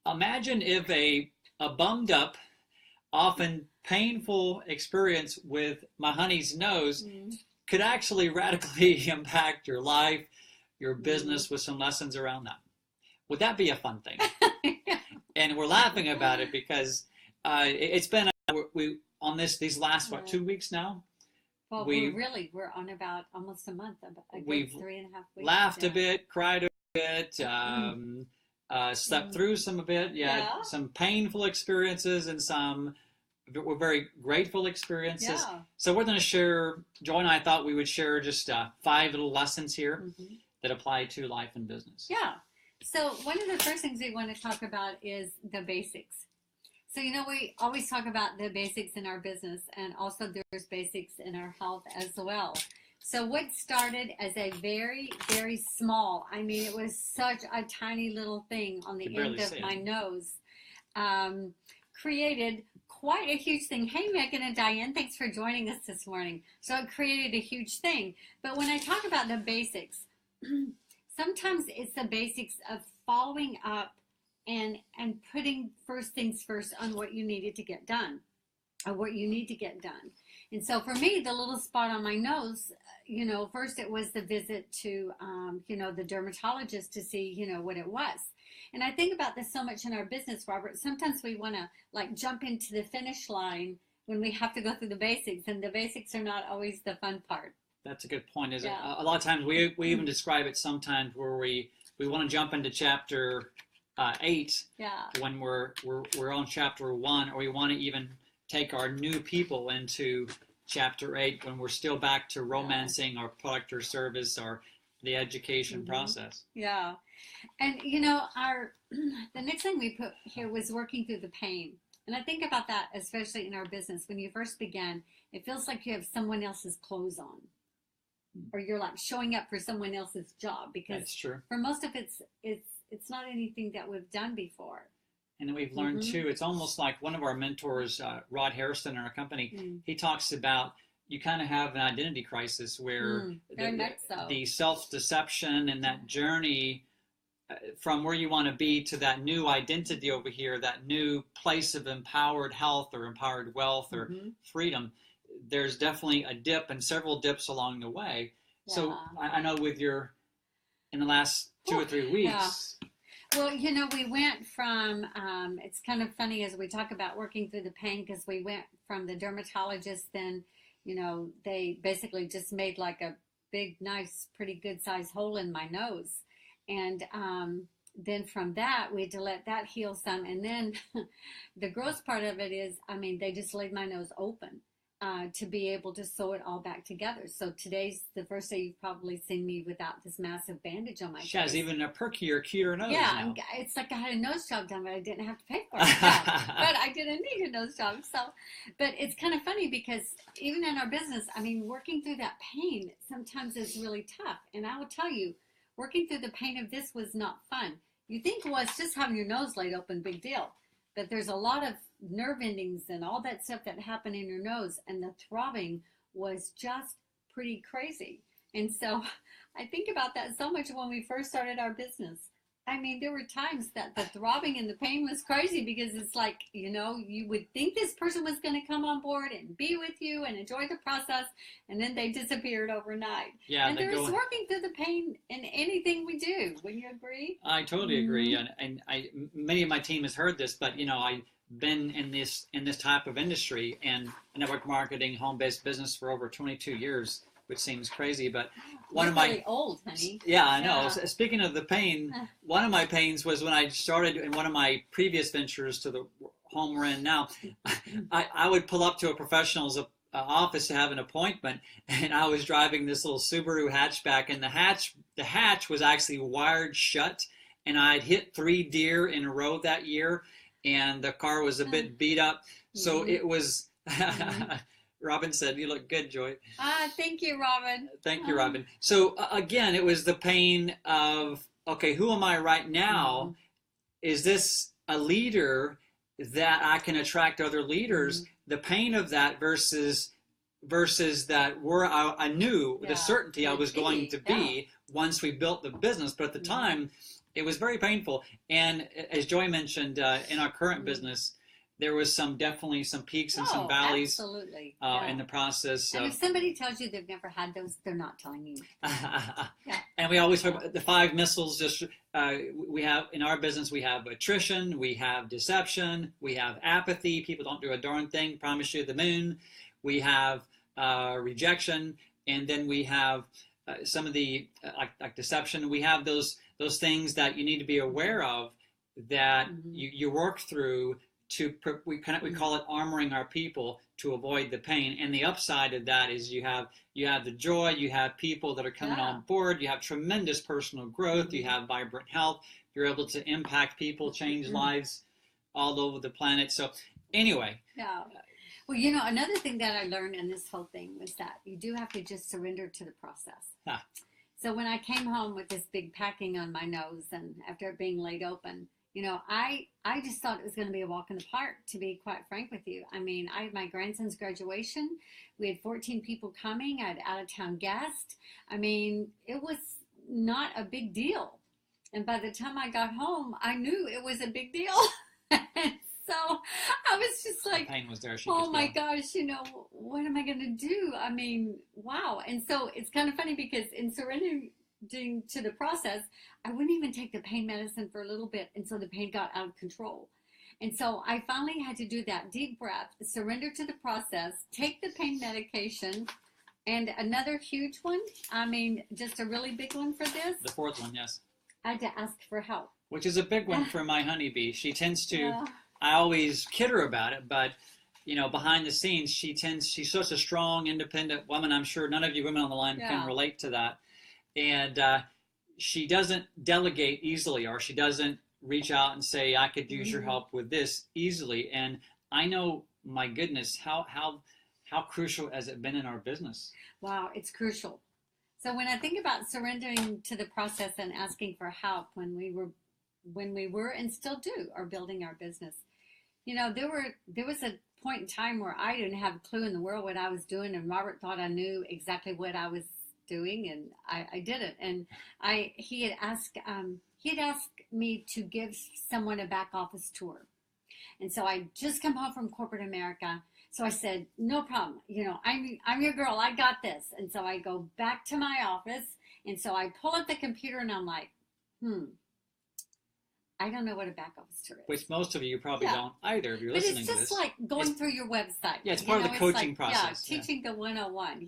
Imagine if a bummed up, often painful experience with my honey's nose Mm. could actually radically impact your life, your Mm. business with some lessons around that. Would that be a fun thing? And we're laughing about it because it's been we on these last what Uh, 2 weeks now. well, We we're on about almost a month, a good we've 3.5 weeks. laughed a Yeah. bit, cried a bit, Mm. slept Mm. through some a bit. Yeah, Yeah. some painful experiences and some were very grateful experiences. Yeah. So we're going to share. Joy and I thought we would share just 5 little lessons here Hmm. that apply to life and business. Yeah. So one of the first things we want to talk about is the basics. So, we always talk about the basics in our business, and also there's basics in our health as well. So, what started as a very, very small, I mean, it was such a tiny little thing on You the barely end see of it. my nose, um, created quite a huge thing. Hey, Megan and Diane, thanks for joining us this morning. So, it created a huge thing. But when I talk about the basics, sometimes it's the basics of following up and putting first things first on what you needed to get done or what you need to get done. And so for me, the little spot on my nose, first it was the visit to, the dermatologist to see, what it was. And I think about this so much in our business, Robert. Sometimes we want to like jump into the finish line when we have to go through the basics, and the basics are not always the fun part. That's a good point. Is it? Yeah. A lot of times we even describe it sometimes where we want to jump into chapter 8 Yeah. when we're on chapter 1, or we want to even take our new people into chapter 8 when we're still back to romancing our product or service or the education Mhm. process. Yeah. And our the next thing we put here was working through the pain. And I think about that, especially in our business. When you first began, it feels like you have someone else's clothes on, or you're like showing up for someone else's job, because That's true. for most of it's not anything that we've done before. And then we've learned Mhm. too, it's almost like one of our mentors, Rod Harrison in our company, Mm. he talks about you kind of have an identity crisis where Very much so. the self-deception and that journey from where you want to be to that new identity over here, that new place of empowered health or empowered wealth or Mhm. freedom, there's definitely a dip and several dips along the way. So Yeah. I know in the last 2 or 3 weeks, Yeah. Well, we went from, it's kind of funny as we talk about working through the pain, because we went from the dermatologist, then, they basically just made like a big, nice, pretty good sized hole in my nose. And then from that, we had to let that heal some. And then the gross part of it is, I mean, they just laid my nose open. To be able to sew it all back together. So today's the first day you've probably seen me without this massive bandage on my she has face. even a perkier, cuter nose Yeah, now. it's like I had a nose job done, but I didn't have to pay for it. But I didn't need a nose job. So, but it's kind of funny because even in our business, I mean, working through that pain sometimes is really tough. And I will tell you, working through the pain of this was not fun. You think, well, it's just having your nose laid open, big deal. But there's a lot of nerve endings and all that stuff that happen in your nose, and the throbbing was just pretty crazy. And so I think about that so much when we first started our business. I mean, there were times that the throbbing and the pain was crazy, because it's like, you would think this person was going to come on board and be with you and enjoy the process, and then they disappeared overnight. Yeah, and there's working through the pain in anything we do. Wouldn't you agree? I totally agree, and many of my team has heard this, but I've been in this type of industry and network marketing, home-based business for over 22 years, which seems crazy, but one You're of my really old, honey. yeah, I know. Yeah. Speaking of the pain, one of my pains was when I started in one of my previous ventures to the home we're in now. I would pull up to a professional's office to have an appointment, and I was driving this little Subaru hatchback, and the hatch was actually wired shut, and I'd hit 3 deer in a row that year, and the car was a bit beat up, so it was. Robin said, "You look good, Joy." Thank you, Robin. Thank you, Robin. So again, it was the pain of, okay, who am I right now? Is this a leader that I can attract other leaders? The pain of that versus that where I knew the certainty I was going to be once we built the business. But at the time, it was very painful. And as Joy mentioned, in our current business, there was definitely some peaks and some valleys absolutely. in the process. And if somebody tells you they've never had those, they're not telling you. And we always talk about the 5 missiles. We have in our business, we have attrition, we have deception, we have apathy. People don't do a darn thing. Promise you the moon. We have rejection, and then we have some of the like deception. We have those things that you need to be aware of that you work through. We call it armoring our people to avoid the pain. And the upside of that is you have the joy, you have people that are coming on board, you have tremendous personal growth, you have vibrant health, you're able to impact people, change lives all over the planet. So anyway. Yeah. Well, you know, another thing that I learned in this whole thing was that you do have to just surrender to the process. So when I came home with this big packing on my nose and after it being laid open, you know, I just thought it was going to be a walk in the park, to be quite frank with you. I mean, I had my grandson's graduation. We had 14 people coming. I had out-of-town guests. I mean, it was not a big deal. And by the time I got home, I knew it was a big deal. So I was just like, the pain was there. Oh my gosh, you know, what am I going to do? I mean, wow. And so it's kind of funny because in surrendering to the process, I wouldn't even take the pain medicine for a little bit, and so the pain got out of control. And so I finally had to do that deep breath, surrender to the process, take the pain medication, and another huge one, I mean, just a really big one for this. The 4th one, yes. I had to ask for help. Which is a big one for my honeybee. She tends to, I always kid her about it, but you know, behind the scenes, she's such a strong, independent woman. I'm sure none of you women on the line can relate to that. And she doesn't delegate easily, or she doesn't reach out and say, I could use your help with this easily. And I know, my goodness, how crucial has it been in our business? Wow, it's crucial. So when I think about surrendering to the process and asking for help when we were and still do are building our business, you know, there was a point in time where I didn't have a clue in the world what I was doing, and Robert thought I knew exactly what I was doing, and I didn't. And he had asked me to give someone a back office tour, and so I just come home from corporate America. So I said, no problem, you know, I'm your girl, I got this. And so I go back to my office, and so I pull up the computer and I'm like, I don't know what a back office tour is. Which most of you probably don't either if you're listening to this. But it's just like going through your website. Yeah, it's part of the coaching process. Yeah, teaching the 101,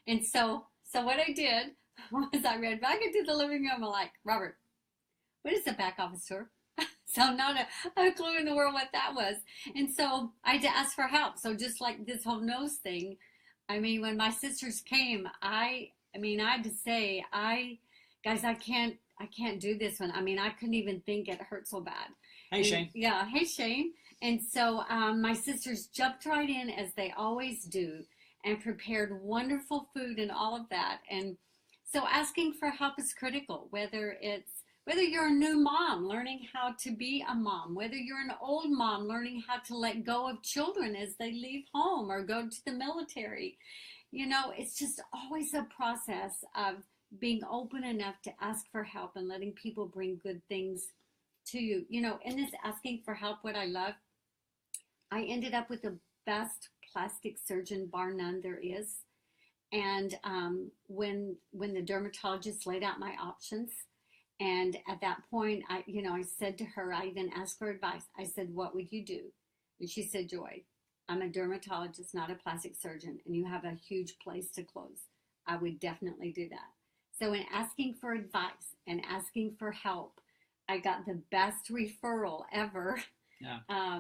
And so what I did was I read back into the living room. I'm like, Robert, what is a back office tour? So not a clue in the world what that was. And so I had to ask for help. So just like this whole nose thing, I mean, when my sisters came, I had to say, guys, I can't do this one. I mean, I couldn't even think it hurt so bad. Hey, Shane. Yeah. Hey, Shane. And so my sisters jumped right in, as they always do, and prepared wonderful food and all of that. And so asking for help is critical, whether you're a new mom learning how to be a mom, whether you're an old mom learning how to let go of children as they leave home or go to the military. You know, it's just always a process of being open enough to ask for help and letting people bring good things to you. You know, in this asking for help, what I love, I ended up with the best plastic surgeon, bar none, there is. And when the dermatologist laid out my options, and at that point, I said to her, I even asked for advice. I said, what would you do? And she said, Joy, I'm a dermatologist, not a plastic surgeon, and you have a huge place to close. I would definitely do that. So in asking for advice and asking for help, I got the best referral ever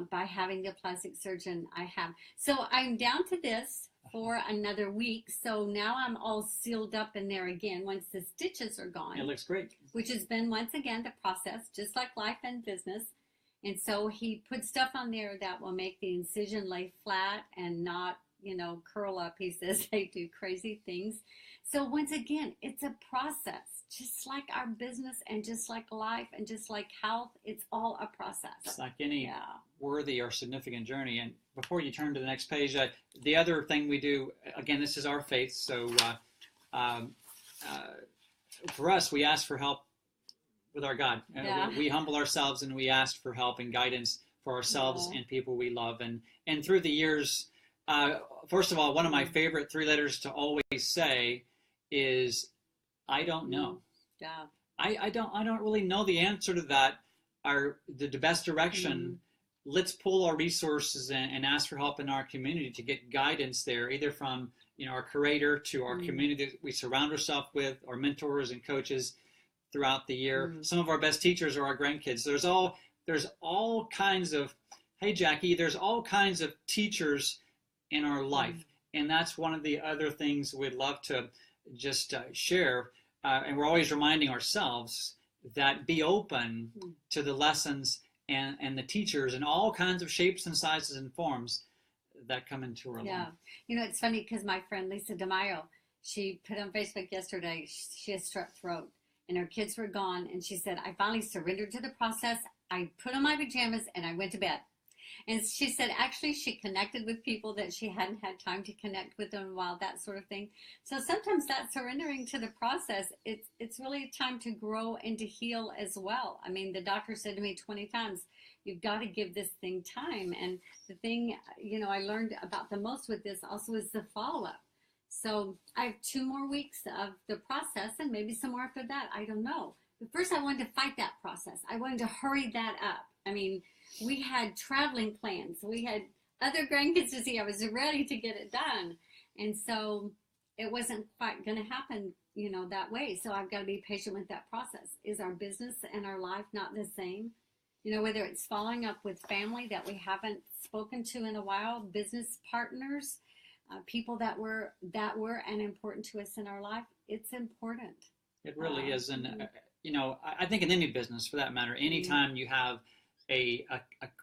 by having the plastic surgeon I have. So I'm down to this for another week. So now I'm all sealed up in there again once the stitches are gone. It looks great. Which has been, once again, the process, just like life and business. And so he put stuff on there that will make the incision lay flat and not, curl up. He says they do crazy things. So once again, it's a process, just like our business and just like life and just like health. It's all a process. It's like any worthy or significant journey. And before you turn to the next page, the other thing we do, again, this is our faith. So for us, we ask for help with our God. We humble ourselves and we ask for help and guidance for ourselves and people we love. And through the years, first of all, one of my favorite 3 letters to always say is, I don't know. Yeah. I don't really know the answer to that, or the best direction. Let's pull our resources and ask for help in our community to get guidance there, either from our curator to our community that we surround ourselves with, our mentors and coaches throughout the year. Some of our best teachers are our grandkids. There's all kinds of, hey Jackie, there's all kinds of teachers in our life, and that's one of the other things we'd love to just share. And we're always reminding ourselves that be open to the lessons and the teachers in all kinds of shapes and sizes and forms that come into our life. Yeah. It's funny because my friend Lisa DeMaio, she put on Facebook yesterday, she has strep throat and her kids were gone. And she said, I finally surrendered to the process. I put on my pajamas and I went to bed. And she said, actually, she connected with people that she hadn't had time to connect with in a while, that sort of thing. So sometimes that surrendering to the process, it's really a time to grow and to heal as well. I mean, the doctor said to me 20 times, you've got to give this thing time. And the thing, I learned about the most with this also is the follow-up. So I have 2 more weeks of the process and maybe some more after that. I don't know. But first I wanted to fight that process. I wanted to hurry that up. I mean, we had traveling plans. We had other grandkids to see. I was ready to get it done. And so it wasn't quite going to happen, that way. So I've got to be patient with that process. Is our business and our life not the same? Whether it's following up with family that we haven't spoken to in a while, business partners, people that were and important to us in our life, it's important. It really is. And, I think in any business, for that matter, anytime you have a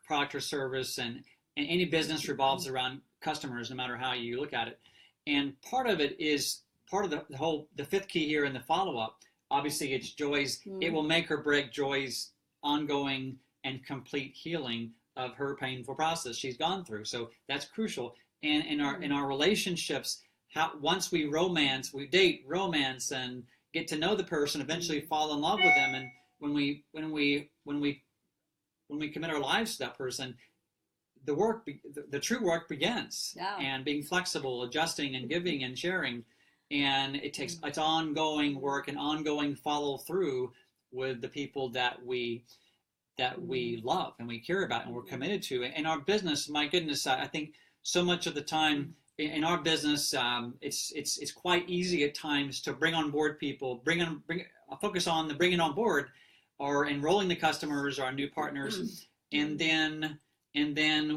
product or service, and any business revolves around customers, no matter how you look at it. And part of it is part of the 5th key here in the follow-up. Obviously, it's Joy's. It will make or break Joy's ongoing and complete healing of her painful process she's gone through. So that's crucial. And in our relationships, once we date, romance, and get to know the person, eventually fall in love with them, and when we commit our lives to that person, the true work begins. And being flexible, adjusting, and giving and sharing, and it's ongoing work and ongoing follow through with the people that we love and we care about and we're committed to. In our business, my goodness, I think so much of the time in our business, it's quite easy at times to bring on board people, focus on the bringing on board, or enrolling the customers, our new partners, and then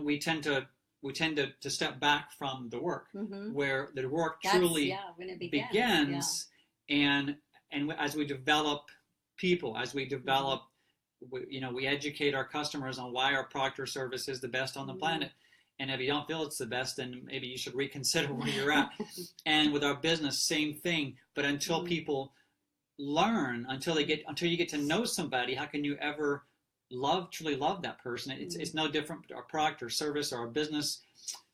we tend to step back from the work, where the work truly begins. And as we develop people, as we develop, we educate our customers on why our product or service is the best on the planet. And if you don't feel it's the best, then maybe you should reconsider where you're at. And with our business, same thing. But until people learn, until you get to know somebody, how can you ever truly love that person? It's no different with our product or service or our business.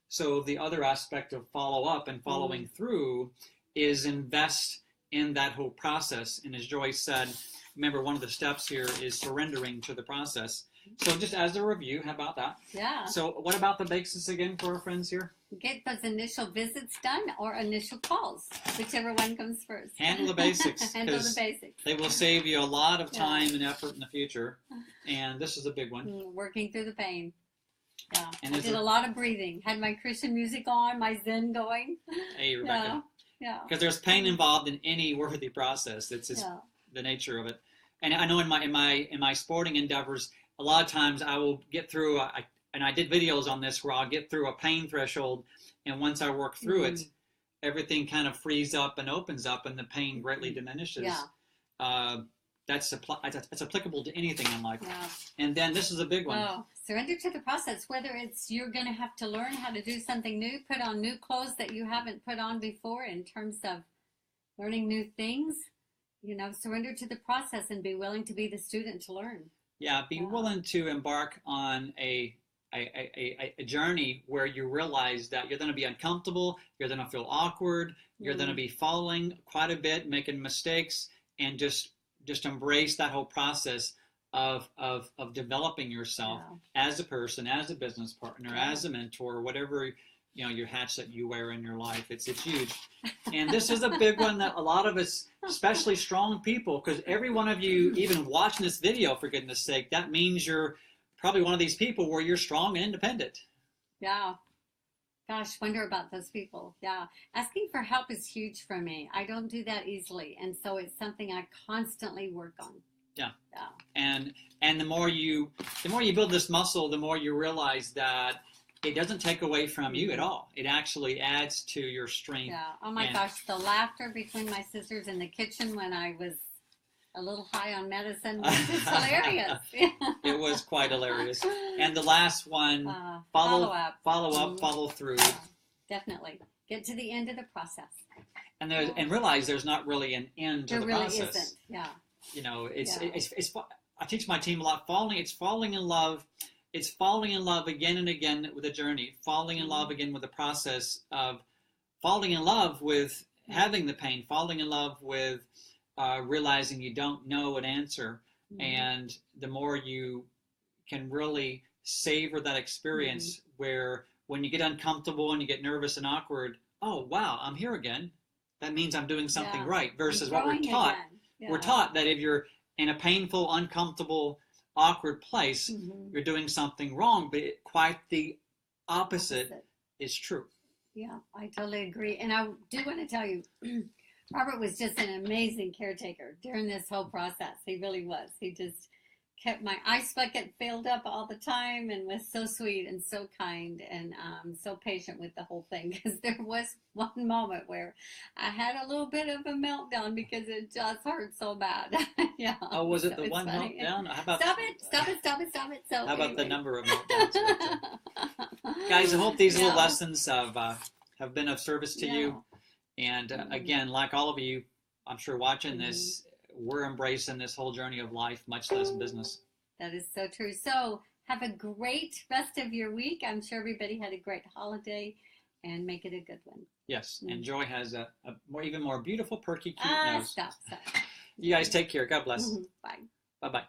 So the other aspect of follow up and following through is invest in that whole process. And as Joyce said, remember, one of the steps here is surrendering to the process. So just as a review, how about that? Yeah. So what about the basics again for our friends here? Get those initial visits done or initial calls, whichever one comes first. Handle the basics. Handle the basics. They will save you a lot of time and effort in the future. And this is a big one. Working through the pain. Yeah. And I did a lot of breathing. Had my Christian music on, my Zen going. Hey, Rebecca. Yeah. Because there's pain involved in any worthy process. It's just the nature of it. And I know in my sporting endeavors, a lot of times I will get through, and I did videos on this where I'll get through a pain threshold, and once I work through it, everything kind of frees up and opens up, and the pain greatly diminishes. Yeah. That's applicable to anything in life. Yeah. And then this is a big one. Oh, surrender to the process. Whether it's you're going to have to learn how to do something new, put on new clothes that you haven't put on before in terms of learning new things, surrender to the process and be willing to be the student to learn. Yeah, be willing to embark on a journey where you realize that you're going to be uncomfortable, you're going to feel awkward, you're going to be falling quite a bit, making mistakes, and just just embrace that whole process of developing yourself as a person, as a business partner, as a mentor, whatever your hats that you wear in your life. It's huge. And this is a big one that a lot of us, especially strong people, because every one of you, even watching this video, for goodness sake, that means you're probably one of these people where you're strong and independent. Yeah. Gosh, wonder about those people. Yeah. Asking for help is huge for me. I don't do that easily. And so it's something I constantly work on. Yeah. And the more you build this muscle, the more you realize that it doesn't take away from you at all. It actually adds to your strength. Yeah. Oh my gosh, the laughter between my sisters in the kitchen when I was a little high on medicine was just hilarious. It was quite hilarious. And the last one, follow up, follow through. Definitely. Get to the end of the process. And realize there's not really an end to the process. There really isn't. Yeah. It's I teach my team a lot. It's falling in love. It's falling in love again and again with the journey. Falling in love again with the process of falling in love with having the pain. Falling in love with realizing you don't know an answer. And the more you can really savor that experience, where when you get uncomfortable and you get nervous and awkward, oh wow, I'm here again. That means I'm doing something right. Versus what we're taught. Yeah. We're taught that if you're in a painful, uncomfortable, awkward place, you're doing something wrong, but quite the opposite is true. Yeah, I totally agree. And I do want to tell you, Robert was just an amazing caretaker during this whole process. He really was. He just kept my ice bucket filled up all the time and was so sweet and so kind and so patient with the whole thing, because there was one moment where I had a little bit of a meltdown because it just hurt so bad. Yeah. Oh, was it the one funny. Meltdown? How about, stop it. So how about the number of meltdowns? Guys, I hope these little lessons have been of service to you. And again, like all of you, I'm sure watching this, we're embracing this whole journey of life, much less business. That is so true. So have a great rest of your week. I'm sure everybody had a great holiday, and make it a good one. Yes, and Joy has a even more beautiful, perky, cute nose. Stop. You guys take care. God bless. Bye. Bye-bye.